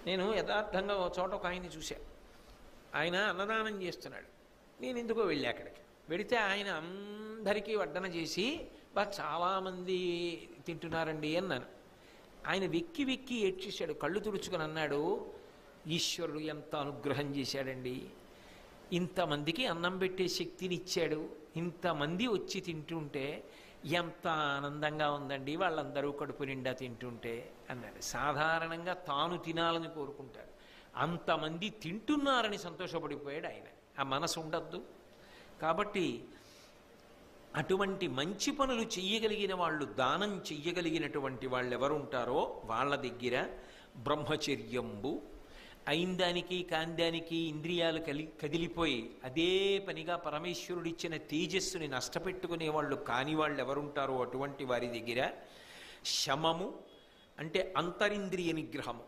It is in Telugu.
నేను యథార్థంగా ఒక చోట ఒక ఆయన్ని చూశా. ఆయన అన్నదానం చేస్తున్నాడు. నేను ఎందుకో వెళ్ళి అక్కడికి వెడితే ఆయన అందరికీ వడ్డన చేసి చాలామంది తింటున్నారండి అన్నాను. ఆయన వెక్కి వెక్కి ఏడ్చేశాడు, కళ్ళు తుడుచుకొని అన్నాడు, ఈశ్వరుడు ఎంత అనుగ్రహం చేశాడండి, ఇంతమందికి అన్నం పెట్టే శక్తిని ఇచ్చాడు, ఇంతమంది వచ్చి తింటుంటే ఎంత ఆనందంగా ఉందండి, వాళ్ళందరూ కడుపు నిండా తింటుంటే అన్నాడు. సాధారణంగా తాను తినాలని కోరుకుంటాడు, అంతమంది తింటున్నారని సంతోషపడిపోయాడు ఆయన. ఆ మనసు ఉండద్దు. కాబట్టి అటువంటి మంచి పనులు చెయ్యగలిగిన వాళ్ళు, దానం చెయ్యగలిగినటువంటి వాళ్ళు ఎవరుంటారో వాళ్ళ దగ్గర బ్రహ్మచర్యంబు అయిందానికి కాందానికి ఇంద్రియాలు కదిలిపోయి అదే పనిగా పరమేశ్వరుడిచ్చిన తేజస్సుని నష్టపెట్టుకునే వాళ్ళు కాని వాళ్ళు ఎవరుంటారో అటువంటి వారి దగ్గర శమము అంటే అంతరింద్రియ నిగ్రహము,